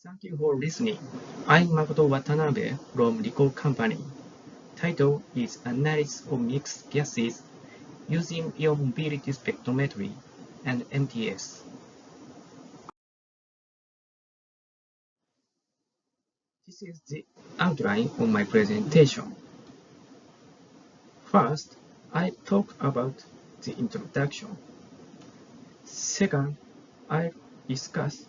Thank you for listening. I'm Makoto Watanabe from RICOH Company. Title is Analysis of Mixed Gases using Ion Mobility Spectrometry and MTS. This is the outline of my presentation. First, I talk about the introduction. Second, I discuss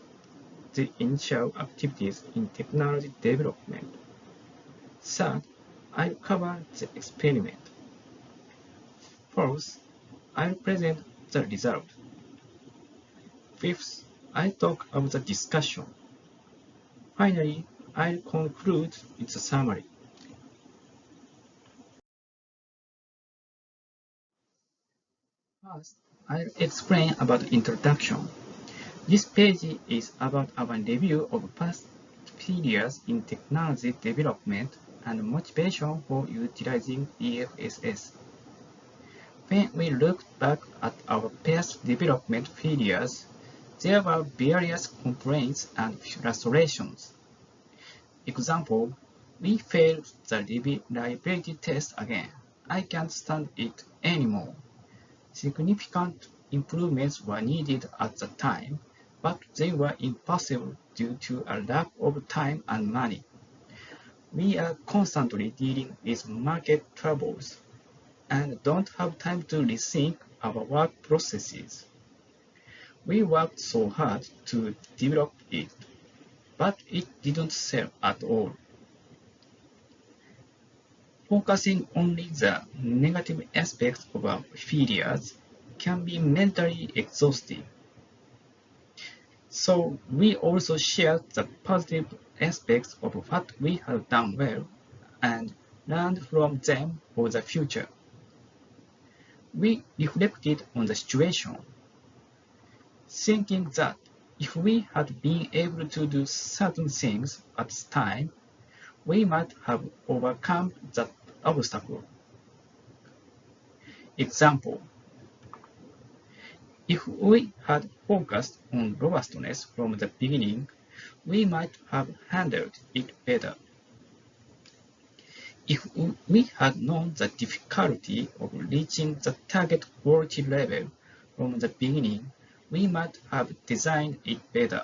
the initial activities in technology development. Third, I cover the experiment. Fourth, I'll present the result. Fifth, I talk about the discussion. Finally, I'll conclude with a summary. First, I'll explain about the introduction. This page is about our review of past periods in technology development and motivation for utilizing DFSS. When we look back at our past development periods, there were various complaints and frustrations. Example, we failed the reliability test again. I can't stand it anymore. Significant improvements were needed at the time, but they were impossible due to a lack of time and money. We are constantly dealing with market troubles and don't have time to rethink our work processes. We worked so hard to develop it, but it didn't sell at all. Focusing only the negative aspects of our failures can be mentally exhausting. So we also share the positive aspects of what we have done well and learned from them for the future. We reflected on the situation, thinking that if we had been able to do certain things at the time, we might have overcome that obstacle. Example, if we had focused on robustness from the beginning, we might have handled it better. If we had known the difficulty of reaching the target quality level from the beginning, we might have designed it better.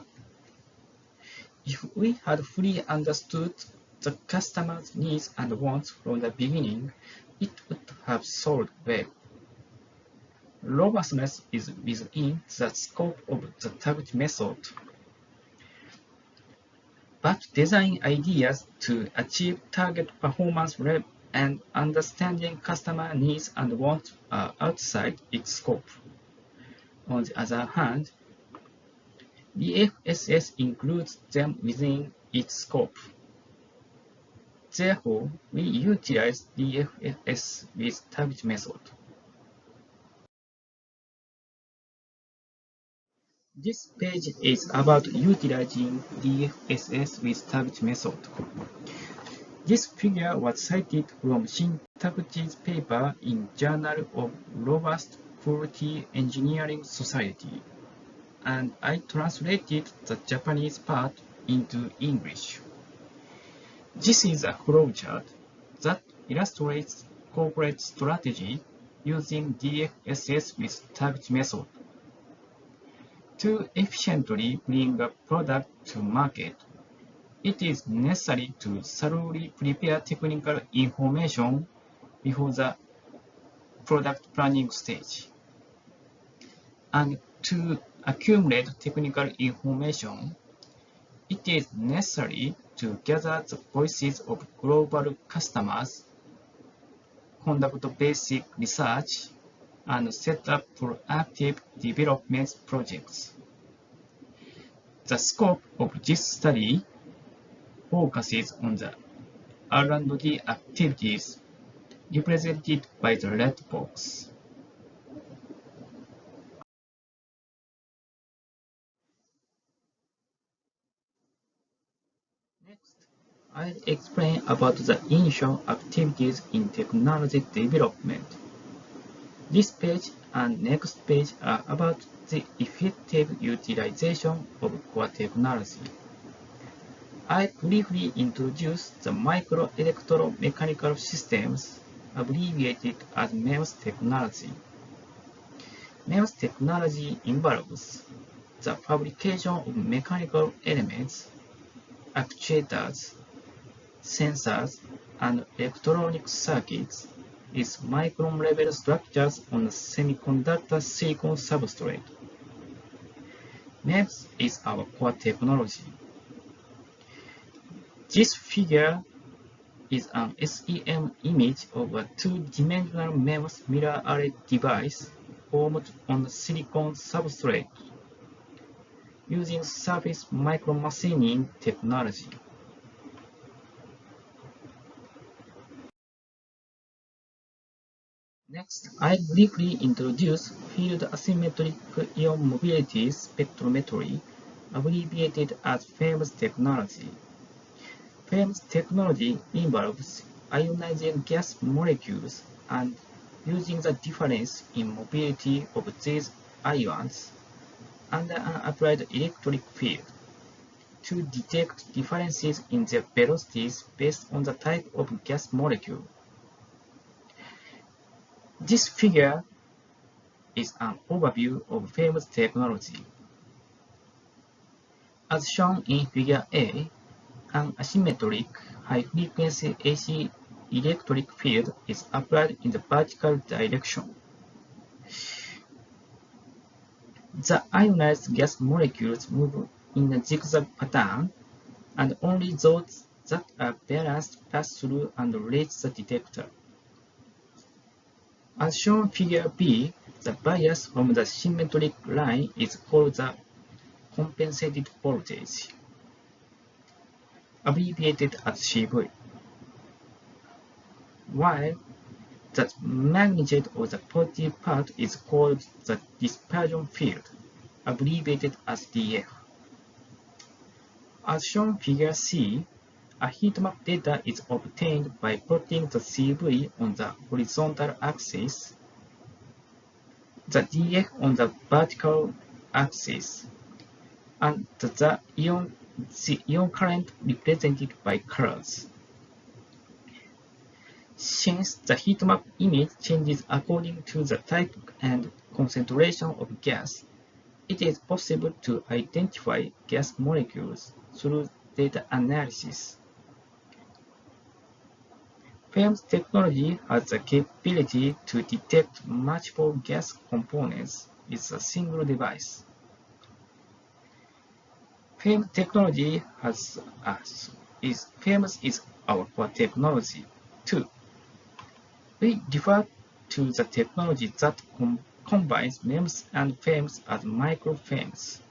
If we had fully understood the customer's needs and wants from the beginning, it would have sold well. Robustness is within the scope of the target method, but design ideas to achieve target performance level and understanding customer needs and wants are outside its scope. On the other hand, DFSS includes them within its scope. Therefore, we utilize DFSS with target method. This page is about utilizing DFSS with target method. This figure was cited from Shin-Taguchi's paper in Journal of Robust Quality Engineering Society, and I translated the Japanese part into English. This is a flowchart that illustrates corporate strategy using DFSS with target method. To efficiently bring a product to market, it is necessary to thoroughly prepare technical information before the product planning stage. And to accumulate technical information, it is necessary to gather the voices of global customers, conduct basic research, and set up proactive development projects. The scope of this study focuses on the R&D activities represented by the red box. Next, I'll explain about the initial activities in technology development. This page and next page are about the effective utilization of core technology. I briefly introduce the microelectromechanical systems, abbreviated as MEMS technology. MEMS technology involves the fabrication of mechanical elements, actuators, sensors, and electronic circuits is micron-level structures on a semiconductor silicon substrate. MEMS is our core technology. This figure is an SEM image of a two-dimensional MEMS mirror array device formed on a silicon substrate using surface micromachining technology. Next, I briefly introduce field asymmetric ion mobility spectrometry, abbreviated as FAMES technology. FAMES technology involves ionizing gas molecules and using the difference in mobility of these ions under an applied electric field to detect differences in their velocities based on the type of gas molecule. This figure is an overview of FAMES technology. As shown in Figure A, an asymmetric high-frequency AC electric field is applied in the vertical direction. The ionized gas molecules move in a zigzag pattern, and only those that are balanced pass through and reach the detector. As shown in Figure B, the bias from the symmetric line is called the compensated voltage, abbreviated as CV, while the magnitude of the positive part is called the dispersion field, abbreviated as DF. As shown in Figure C, a heat map data is obtained by plotting the CV on the horizontal axis, the DF on the vertical axis, and the ion current represented by colors. Since the heat map image changes according to the type and concentration of gas, it is possible to identify gas molecules through data analysis. FAMES technology has the capability to detect multiple gas components with a single device. FAMES technology FAMES is our core technology too. We refer to the technology that combines MEMS and FAMES as micro-FAMES.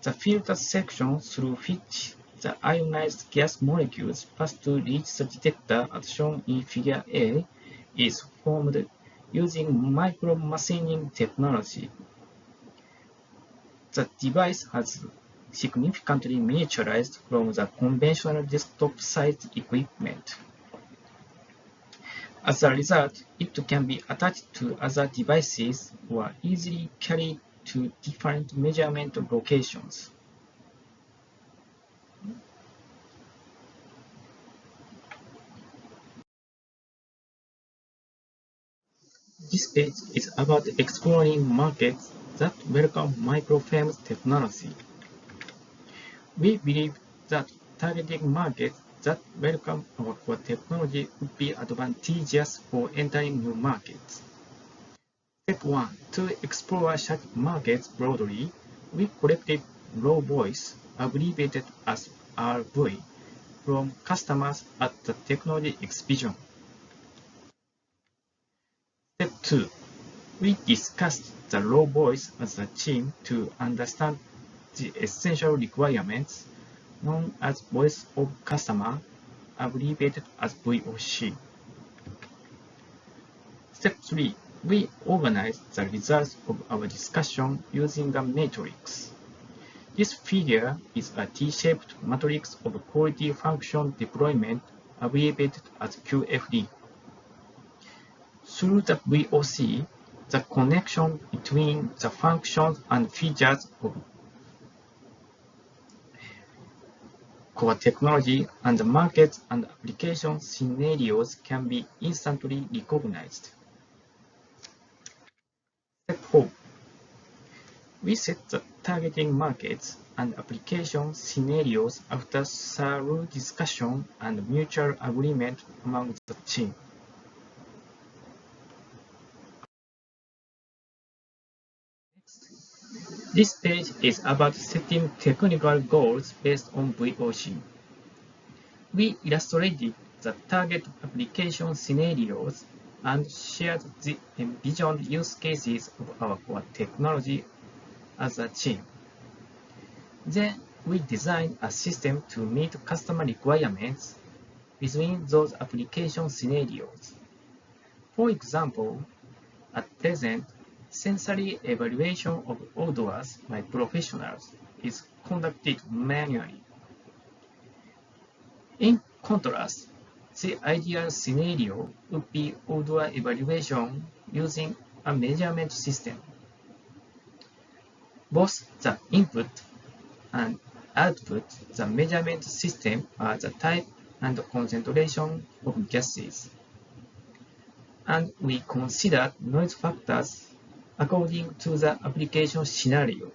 The filter section through which the ionized gas molecules pass to reach the detector, as shown in Figure A, is formed using micromachining technology. The device has significantly miniaturized from the conventional desktop-sized equipment. As a result, it can be attached to other devices or easily carried to different measurement locations. This page is about exploring markets that welcome micro-FAMES technology. We believe that targeting markets that welcome our core technology would be advantageous for entering new markets. Step 1. To explore such markets broadly, we collected raw voice, abbreviated as RV, from customers at the technology exhibition. Step 2. We discussed the raw voice as a team to understand the essential requirements known as Voice of Customer, abbreviated as VOC. Step 3. We organized the results of our discussion using a matrix. This figure is a T-shaped matrix of quality function deployment, abbreviated as QFD. Through the VOC, the connection between the functions and features of core technology and the markets and application scenarios can be instantly recognized. Step 4. We set the targeting markets and application scenarios after thorough discussion and mutual agreement among the team. This page is about setting technical goals based on VOC. We illustrated the target application scenarios and shared the envisioned use cases of our core technology as a team. Then we designed a system to meet customer requirements within those application scenarios. For example, at present, sensory evaluation of odors by professionals is conducted manually. In contrast, the ideal scenario would be odor evaluation using a measurement system. Both the input and output, the measurement system are the type and concentration of gases. And we consider noise factors according to the application scenario.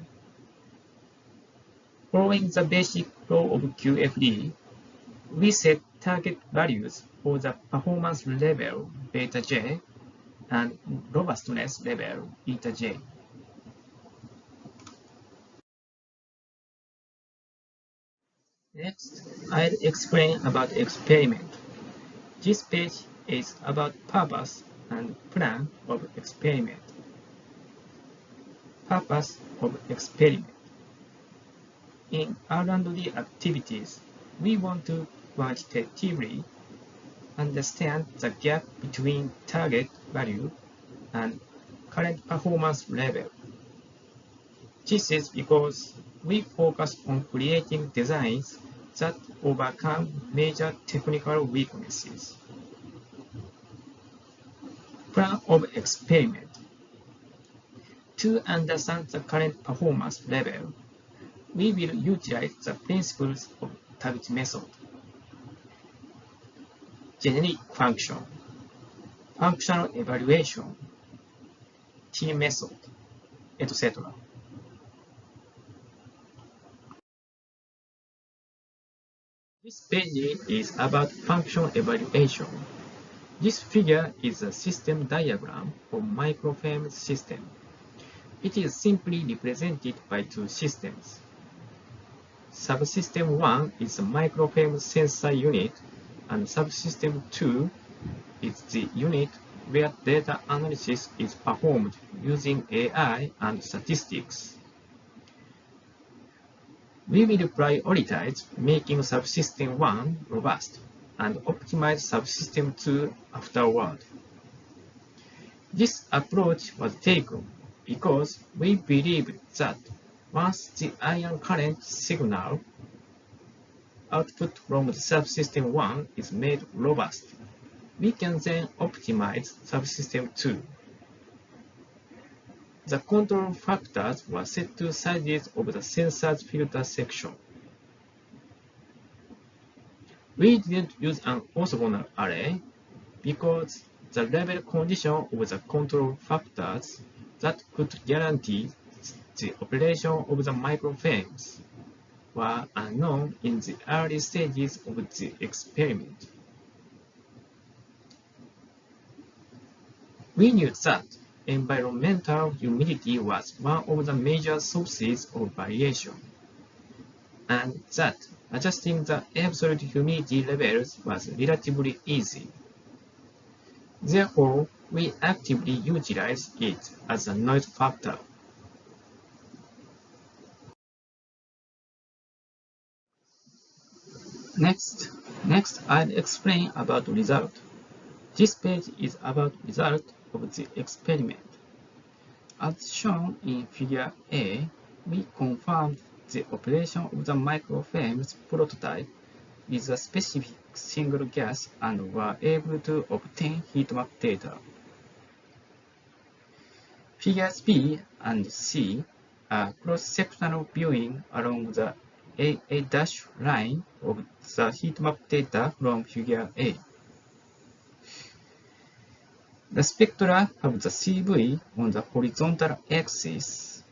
Following the basic law of QFD, we set target values for the performance level beta J and robustness level eta J. Next, I'll explain about experiment. This page is about purpose and plan of experiment. Purpose of experiment. In R&D activities, we want to quantitatively understand the gap between target value and current performance level. This is because we focus on creating designs that overcome major technical weaknesses. Plan of experiment. To understand the current performance level, we will utilize the principles of target method, generic function, functional evaluation, T method, etc. This page is about function evaluation. This figure is a system diagram for microfilm system. It is simply represented by two systems. Subsystem 1 is a microfilm sensor unit, and subsystem 2 is the unit where data analysis is performed using AI and statistics. We will prioritize making subsystem 1 robust and optimize subsystem 2 afterward. This approach was taken because we believe that once the ion current signal output from the subsystem 1 is made robust, we can then optimize subsystem 2. The control factors were set to sizes of the sensor's filter section. We didn't use an orthogonal array because the level condition of the control factors that could guarantee the operation of the microfilms were unknown in the early stages of the experiment. We knew that environmental humidity was one of the major sources of variation, and that adjusting the absolute humidity levels was relatively easy. Therefore, we actively utilize it as a noise factor. Next, I'll explain about result. This page is about result of the experiment. As shown in figure A, we confirmed the operation of the microfilms prototype with a specific single gas and were able to obtain heat map data. Figures B and C are cross-sectional viewing along the A dashed line of the heat map data from figure A. The spectra have the CV on the horizontal axis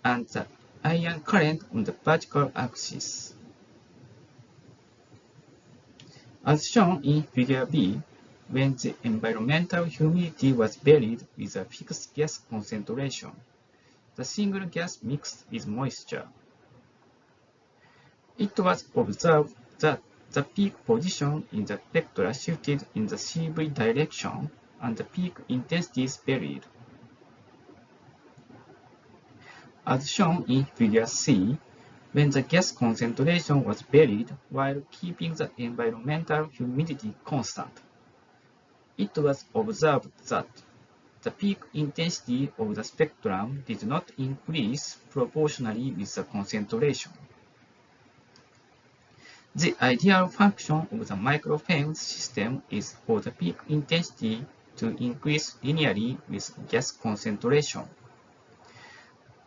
and the ion current on the vertical axis. As shown in figure B, when the environmental humidity was varied with a fixed gas concentration, the single gas mixed with moisture. It was observed that the peak position in the spectra shifted in the CV direction and the peak intensities varied. As shown in figure C, when the gas concentration was varied while keeping the environmental humidity constant, it was observed that the peak intensity of the spectrum did not increase proportionally with the concentration. The ideal function of the microfilm system is for the peak intensity to increase linearly with gas concentration.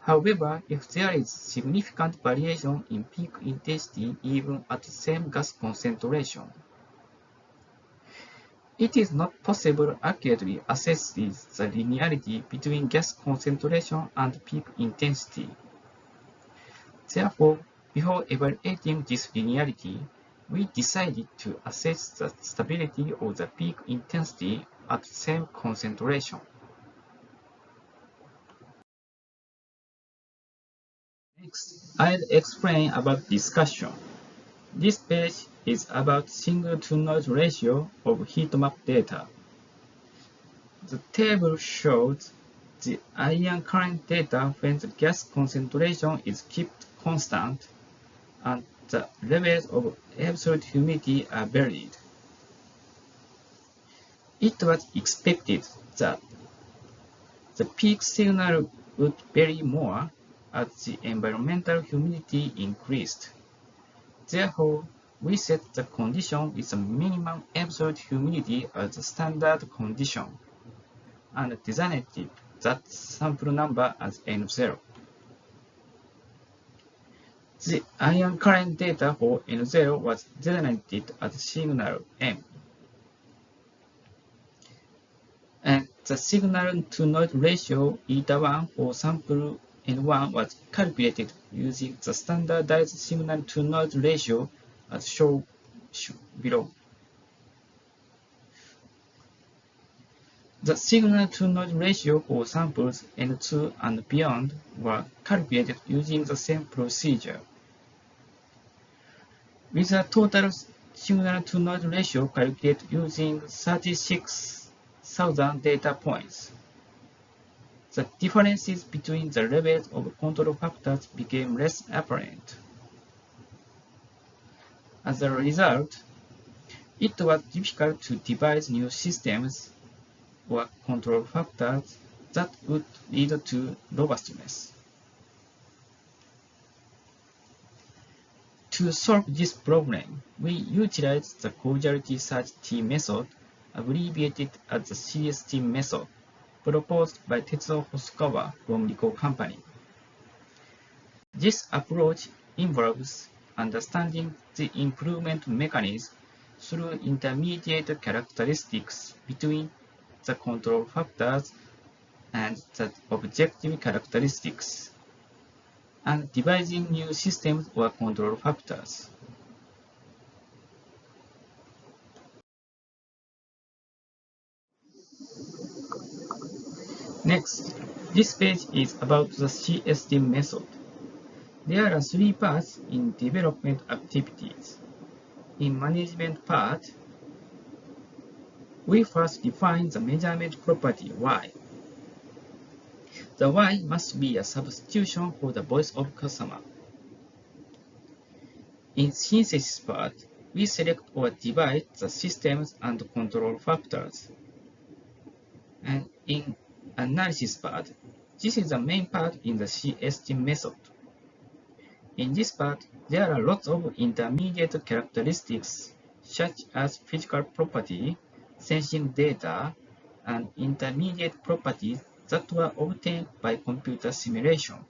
However, if there is significant variation in peak intensity even at the same gas concentration, it is not possible to accurately assess the linearity between gas concentration and peak intensity. Therefore, before evaluating this linearity, we decided to assess the stability of the peak intensity at the same concentration. Next, I'll explain about discussion. This page is about single-to-noise ratio of heat map data. The table shows the ion current data when the gas concentration is kept constant and the levels of absolute humidity are varied. It was expected that the peak signal would vary more as the environmental humidity increased. Therefore, we set the condition with a minimum absolute humidity as the standard condition and designated that sample number as N0. The ion current data for N0 was designated as signal M. And the signal-to-noise ratio eta1 for sample N1 was calculated using the standardized signal-to-noise ratio as shown below. The signal-to-noise ratio for samples N2 and beyond were calculated using the same procedure. With a total signal-to-noise ratio calculated using 36,000 data points, the differences between the levels of control factors became less apparent. As a result, it was difficult to devise new systems or control factors that would lead to robustness. To solve this problem, we utilized the causality search T method, abbreviated as the CST method, proposed by Tetsuo Hosokawa from RICOH company. This approach involves understanding the improvement mechanism through intermediate characteristics between the control factors and the objective characteristics, and devising new systems or control factors. Next, this page is about the CST method. There are three parts in development activities. In management part, we first define the measurement property Y. The Y must be a substitution for the voice of customer. In synthesis part, we select or divide the systems and control factors. And in analysis part, this is the main part in the CST method. In this part, there are lots of intermediate characteristics such as physical property, sensing data, and intermediate properties that were obtained by computer simulation.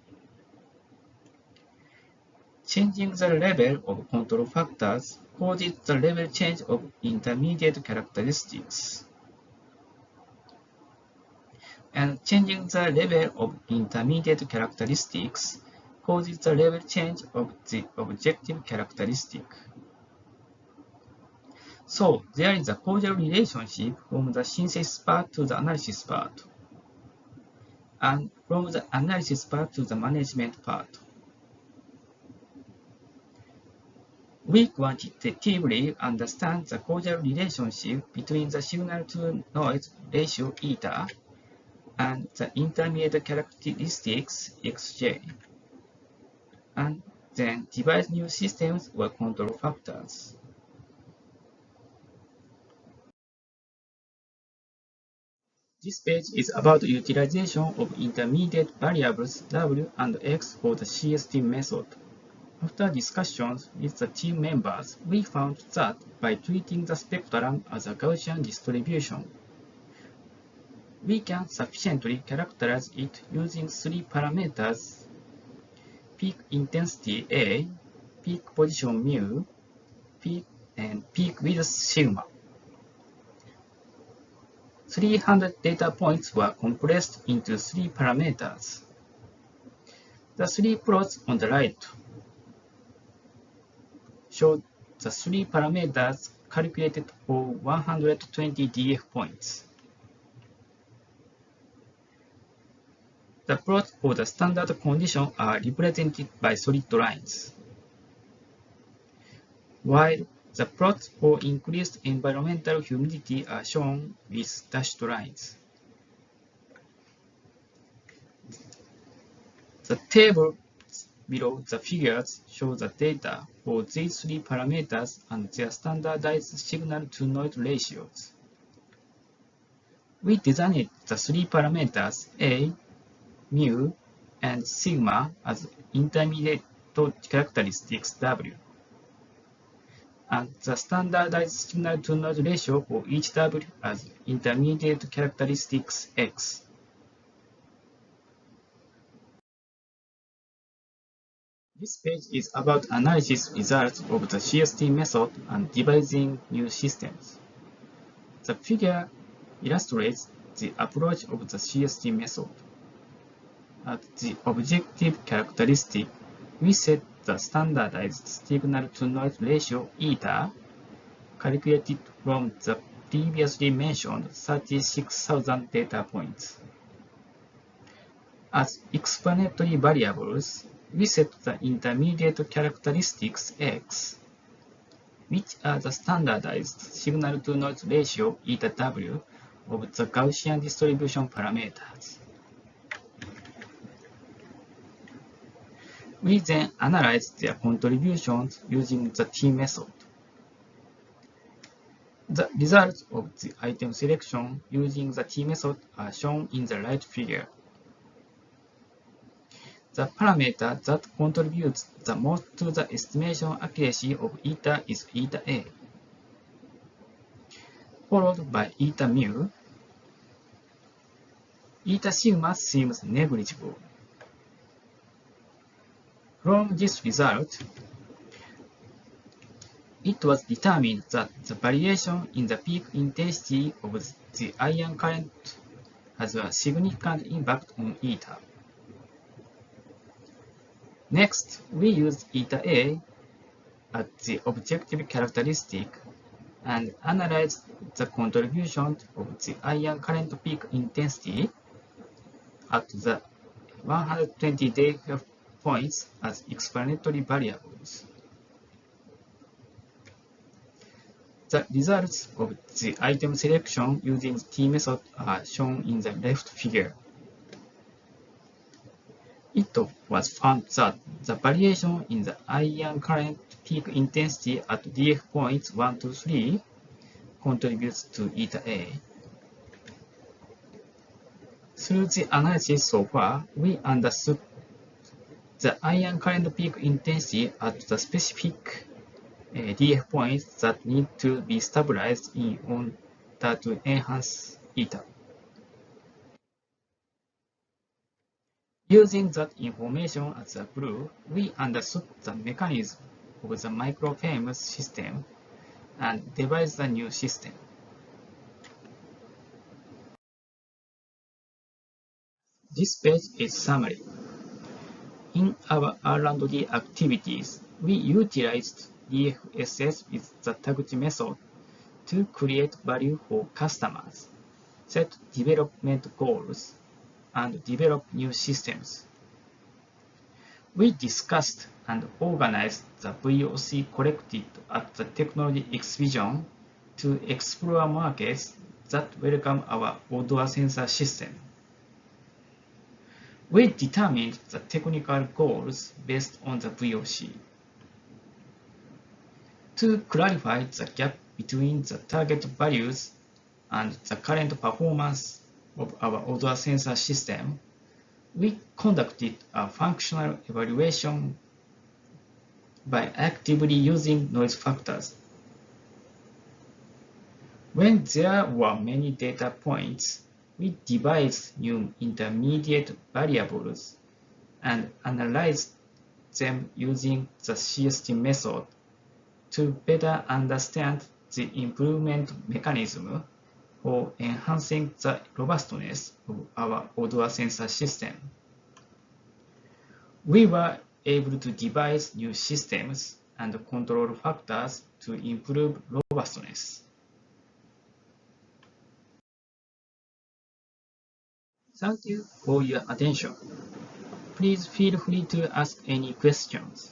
Changing the level of control factors causes the level change of intermediate characteristics. And changing the level of intermediate characteristics causes the level change of the objective characteristic. So there is a causal relationship from the synthesis part to the analysis part, and from the analysis part to the management part. We quantitatively understand the causal relationship between the signal-to-noise ratio eta and the intermediate characteristics xj, and then devise new systems or control factors. This page is about utilization of intermediate variables w and x for the CST method. After discussions with the team members, we found that by treating the spectrum as a Gaussian distribution, we can sufficiently characterize it using three parameters: peak intensity A, peak position mu, and peak width sigma. 300 data points were compressed into three parameters. The three plots on the right show the three parameters calculated for 120 DF points. The plots for the standard condition are represented by solid lines, while the plots for increased environmental humidity are shown with dashed lines. The table below the figures show the data for these three parameters and their standardized signal-to-noise ratios. We designed the three parameters A, mu, and sigma as intermediate characteristics W, and the standardized signal-to-noise ratio for each W as intermediate characteristics X. This page is about analysis results of the CST method and devising new systems. The figure illustrates the approach of the CST method. At the objective characteristic, we set the standardized signal-to-noise ratio eta, calculated from the previously mentioned 36,000 data points. As explanatory variables, we set the intermediate characteristics x, which are the standardized signal-to-noise ratio eta w of the Gaussian distribution parameters. We then analyze their contributions using the T method. The results of the item selection using the T method are shown in the right figure. The parameter that contributes the most to the estimation accuracy of eta is eta A, followed by eta mu. Eta sigma seems negligible. From this result, it was determined that the variation in the peak intensity of the ion current has a significant impact on eta. Next, we used eta A as the objective characteristic and analyzed the contribution of the ion current peak intensity at the 120 data points as explanatory variables. The results of the item selection using the T method are shown in the left figure. It was found that the variation in the ion current peak intensity at DF points 1 to 3 contributes to eta A. Through the analysis so far, we understood the ion current peak intensity at the specific DF points that need to be stabilized in order to enhance eta. Using that information as a clue, we understood the mechanism of the microfilm system and devised a new system. This page is summary. In our R&D activities, we utilized DFSS with the Taguchi method to create value for customers, set development goals, and develop new systems. We discussed and organized the VOC collected at the Technology Exhibition to explore markets that welcome our odor sensor system. We determined the technical goals based on the VOC. To clarify the gap between the target values and the current performance of our odor sensor system, we conducted a functional evaluation by actively using noise factors. When there were many data points, we devised new intermediate variables and analyzed them using the CST method to better understand the improvement mechanism for enhancing the robustness of our odor sensor system. We were able to devise new systems and control factors to improve robustness. Thank you for your attention. Please feel free to ask any questions.